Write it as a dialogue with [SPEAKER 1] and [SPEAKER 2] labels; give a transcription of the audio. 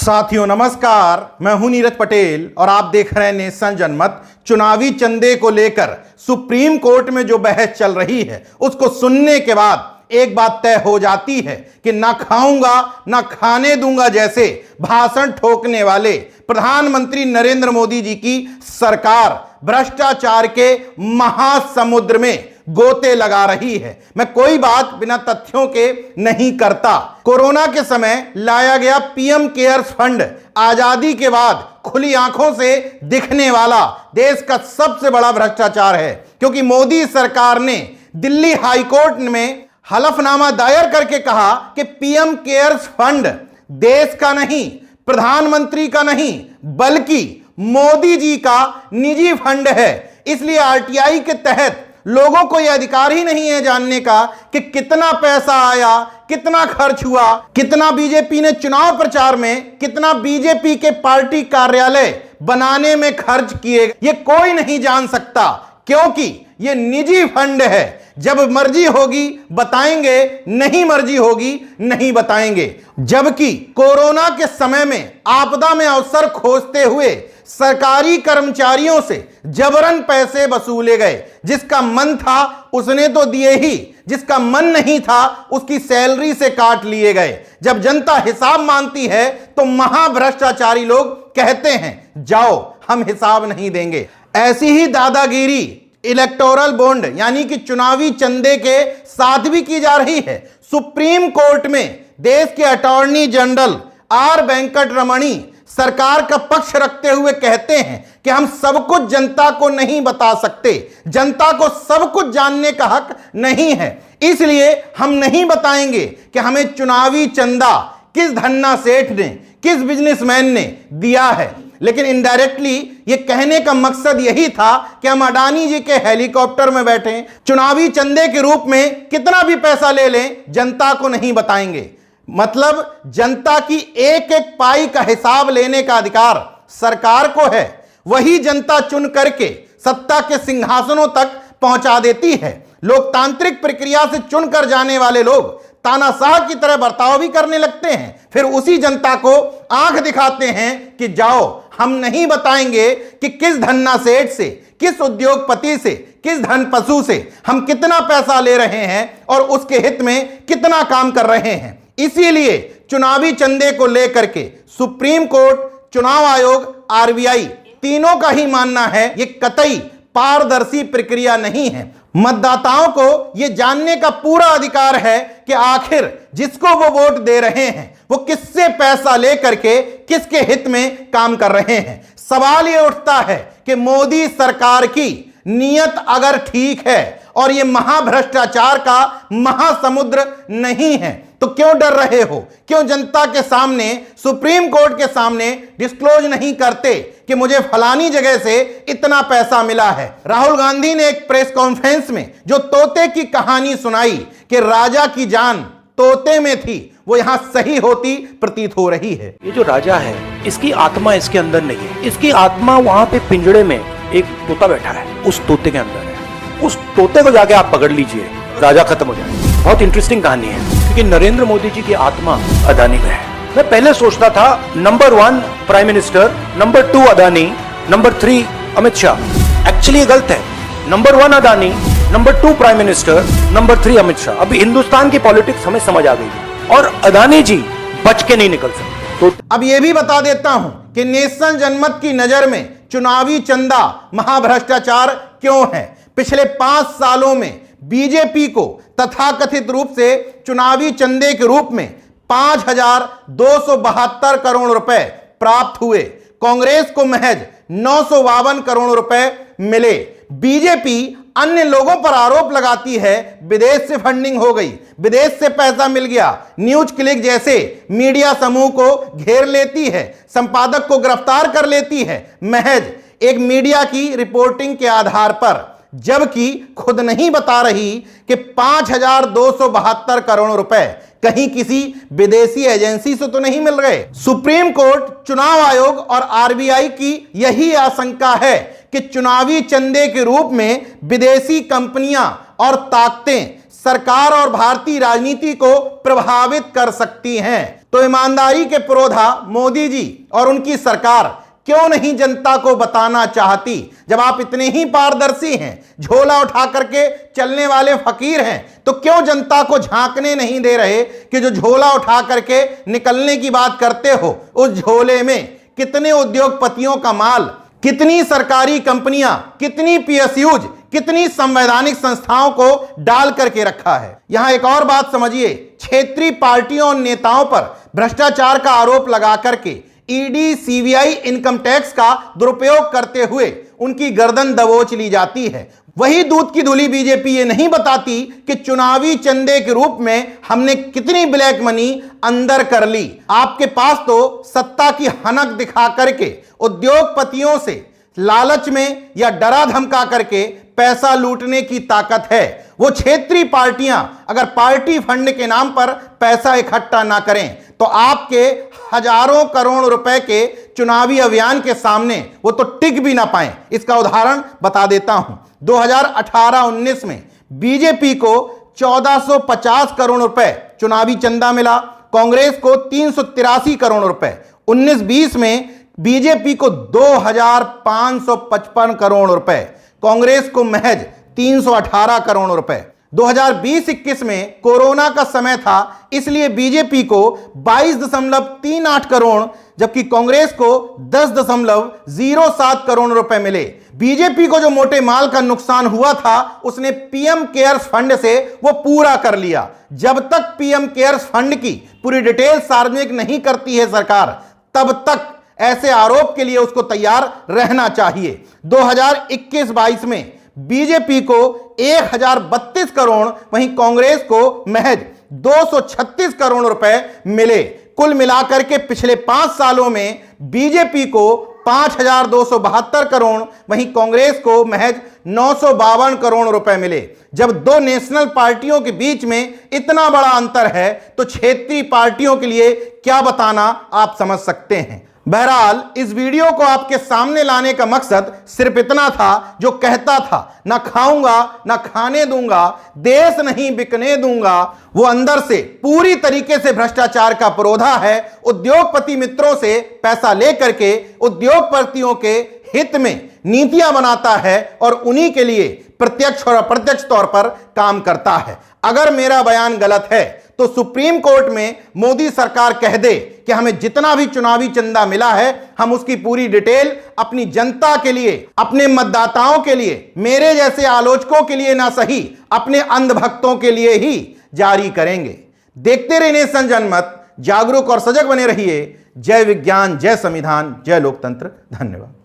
[SPEAKER 1] साथियों नमस्कार, मैं हूं नीरज पटेल और आप देख रहे हैं नेशन जनमत। चुनावी चंदे को लेकर सुप्रीम कोर्ट में जो बहस चल रही है उसको सुनने के बाद एक बात तय हो जाती है कि ना खाऊंगा ना खाने दूंगा जैसे भाषण ठोकने वाले प्रधानमंत्री नरेंद्र मोदी जी की सरकार भ्रष्टाचार के महासमुद्र में गोते लगा रही है। मैं कोई बात बिना तथ्यों के नहीं करता। कोरोना के समय लाया गया पीएम केयर्स फंड आजादी के बाद खुली आंखों से दिखने वाला देश का सबसे बड़ा भ्रष्टाचार है, क्योंकि मोदी सरकार ने दिल्ली हाईकोर्ट में हलफनामा दायर करके कहा कि पीएम केयर्स फंड देश का नहीं, प्रधानमंत्री का नहीं, बल्कि मोदी जी का निजी फंड है। इसलिए आरटीआई के तहत लोगों को यह अधिकार ही नहीं है जानने का कि कितना पैसा आया, कितना खर्च हुआ, कितना बीजेपी ने चुनाव प्रचार में, कितना बीजेपी के पार्टी कार्यालय बनाने में खर्च किए, ये कोई नहीं जान सकता, क्योंकि ये निजी फंड है। जब मर्जी होगी बताएंगे, नहीं मर्जी होगी नहीं बताएंगे। जबकि कोरोना के समय में आपदा में अवसर खोजते हुए सरकारी कर्मचारियों से जबरन पैसे वसूले गए। जिसका मन था उसने तो दिए ही, जिसका मन नहीं था उसकी सैलरी से काट लिए गए। जब जनता हिसाब मांगती है तो महाभ्रष्टाचारी लोग कहते हैं जाओ हम हिसाब नहीं देंगे। ऐसी ही दादागिरी इलेक्टोरल बॉन्ड यानी कि चुनावी चंदे के साथ भी की जा रही है। सुप्रीम कोर्ट में देश के अटॉर्नी जनरल आर वेंकट रमणी सरकार का पक्ष रखते हुए कहते हैं कि हम सब कुछ जनता को नहीं बता सकते, जनता को सब कुछ जानने का हक नहीं है, इसलिए हम नहीं बताएंगे कि हमें चुनावी चंदा किस धन्ना सेठ ने, किस बिजनेसमैन ने दिया है। लेकिन इनडायरेक्टली ये कहने का मकसद यही था कि हम अडानी जी के हेलीकॉप्टर में बैठे चुनावी चंदे के रूप में कितना भी पैसा ले लें, जनता को नहीं बताएंगे। मतलब जनता की एक एक पाई का हिसाब लेने का अधिकार सरकार को है, वही जनता चुन करके सत्ता के सिंहासनों तक पहुंचा देती है। लोकतांत्रिक प्रक्रिया से चुनकर जाने वाले लोग तानाशाह की तरह बर्ताव भी करने लगते हैं, फिर उसी जनता को आंख दिखाते हैं कि जाओ हम नहीं बताएंगे कि किस धन्ना सेठ से, किस उद्योगपति से, किस धन पशु से हम कितना पैसा ले रहे हैं और उसके हित में कितना काम कर रहे हैं। इसीलिए चुनावी चंदे को लेकर के सुप्रीम कोर्ट, चुनाव आयोग, आरबीआई तीनों का ही मानना है ये कतई पारदर्शी प्रक्रिया नहीं है। मतदाताओं को ये जानने का पूरा अधिकार है कि आखिर जिसको वो वोट दे रहे हैं वो किससे पैसा लेकर के किसके हित में काम कर रहे हैं। सवाल ये उठता है कि मोदी सरकार की नीयत अगर ठीक है और ये महाभ्रष्टाचार का महासमुद्र नहीं है तो क्यों डर रहे हो? क्यों जनता के सामने, सुप्रीम कोर्ट के सामने डिस्क्लोज नहीं करते कि मुझे फलानी जगह से इतना पैसा मिला है? राहुल गांधी ने एक प्रेस कॉन्फ्रेंस में जो तोते की कहानी सुनाई कि राजा की जान तोते में थी, वो यहां सही होती प्रतीत हो रही है।
[SPEAKER 2] ये जो राजा है इसकी आत्मा इसके अंदर नहीं है, इसकी आत्मा वहां पे पिंजड़े में एक तोता बैठा है, उस तोते के अंदर है। उस तोते को जाके आप पकड़ लीजिए, राजा खत्म हो जाएगा। बहुत इंटरेस्टिंग कहानी है, क्योंकि नरेंद्र मोदी जी की आत्मा अदानी में है। मैं पहले सोचता था number 1 prime minister, number 2 Adani, number 3 Amit Shah. Actually ये गलत है। Number 1 Adani, number 2 prime minister, number 3 Amit Shah. अभी हिंदुस्तान की पॉलिटिक्स हमें समझ आ गई है और अदानी जी बच के नहीं निकल सकते। तो
[SPEAKER 1] अब यह भी बता देता हूं कि नेशन जनमत की नजर में चुनावी चंदा महाभ्रष्टाचार क्यों है। पिछले 5 सालों में बीजेपी को तथाकथित रूप से चुनावी चंदे के रूप में 5,272 करोड़ रुपए प्राप्त हुए, कांग्रेस को महज 952 करोड़ रुपए मिले। बीजेपी अन्य लोगों पर आरोप लगाती है विदेश से फंडिंग हो गई, विदेश से पैसा मिल गया, न्यूज क्लिक जैसे मीडिया समूह को घेर लेती है, संपादक को गिरफ्तार कर लेती है महज एक मीडिया की रिपोर्टिंग के आधार पर, जबकि खुद नहीं बता रही कि 5,272 करोड़ रुपए कहीं किसी विदेशी एजेंसी से तो नहीं मिल रहे। सुप्रीम कोर्ट, चुनाव आयोग और आरबीआई की यही आशंका है कि चुनावी चंदे के रूप में विदेशी कंपनियां और ताकतें सरकार और भारतीय राजनीति को प्रभावित कर सकती हैं। तो ईमानदारी के पुरोधा मोदी जी और उनकी सरकार क्यों नहीं जनता को बताना चाहती? जब आप इतने ही पारदर्शी हैं, झोला उठा करके चलने वाले फकीर हैं, तो क्यों जनता को झांकने नहीं दे रहे कि जो झोला उठा करके निकलने की बात करते हो, उस झोले में कितने उद्योगपतियों का माल, कितनी सरकारी कंपनियां, कितनी पीएसयूज, कितनी संवैधानिक संस्थाओं को डाल करके रखा है। यहां एक और बात समझिए, क्षेत्रीय पार्टियों और नेताओं पर भ्रष्टाचार का आरोप लगा करके ईडी, सीबीआई, इनकम टैक्स का दुरुपयोग करते हुए उनकी गर्दन दबोच ली जाती है। वही दूध की धुली बीजेपी ये नहीं बताती कि चुनावी चंदे के रूप में हमने कितनी ब्लैक मनी अंदर कर ली। आपके पास तो सत्ता की हनक दिखा करके उद्योगपतियों से लालच में या डरा धमका करके पैसा लूटने की ताकत है। वो क्षेत्रीय पार्टियां अगर पार्टी फंड के नाम पर पैसा इकट्ठा ना करें तो आपके हजारों करोड़ रुपए के चुनावी अभियान के सामने वो तो टिक भी ना पाए। इसका उदाहरण बता देता हूं। 2018-19 में बीजेपी को 1450 करोड़ रुपए चुनावी चंदा मिला, कांग्रेस को 383 करोड़ रुपए। 19-20 में बीजेपी को 2555 करोड़ रुपए, कांग्रेस को महज 318 करोड़ रुपए। 2020-21 में कोरोना का समय था, इसलिए बीजेपी को 22.38 करोड़ जबकि कांग्रेस को 10.07 करोड़ रुपए मिले। बीजेपी को जो मोटे माल का नुकसान हुआ था उसने पीएम केयर्स फंड से वो पूरा कर लिया। जब तक पीएम केयर्स फंड की पूरी डिटेल सार्वजनिक नहीं करती है सरकार, तब तक ऐसे आरोप के लिए उसको तैयार रहना चाहिए। 2021-22 में बीजेपी को 1032 करोड़, वहीं कांग्रेस को महज 236 करोड़ रुपए मिले। कुल मिलाकर के पिछले 5 सालों में बीजेपी को 5272 करोड़, वहीं कांग्रेस को महज 952 करोड़ रुपए मिले। जब दो नेशनल पार्टियों के बीच में इतना बड़ा अंतर है तो क्षेत्रीय पार्टियों के लिए क्या बताना आप समझ सकते हैं। बहरहाल इस वीडियो को आपके सामने लाने का मकसद सिर्फ इतना था, जो कहता था ना खाऊंगा ना खाने दूंगा, देश नहीं बिकने दूंगा, वो अंदर से पूरी तरीके से भ्रष्टाचार का पुरोधा है। उद्योगपति मित्रों से पैसा लेकर के उद्योगपतियों के हित में नीतियां बनाता है और उन्हीं के लिए प्रत्यक्ष और अप्रत्यक्ष तौर पर काम करता है। अगर मेरा बयान गलत है तो सुप्रीम कोर्ट में मोदी सरकार कह दे कि हमें जितना भी चुनावी चंदा मिला है हम उसकी पूरी डिटेल अपनी जनता के लिए, अपने मतदाताओं के लिए, मेरे जैसे आलोचकों के लिए ना सही, अपने अंधभक्तों के लिए ही जारी करेंगे। देखते रहिए नेशन जनमत, जागरूक और सजग बने रहिए। जय विज्ञान, जय संविधान, जय लोकतंत्र। धन्यवाद।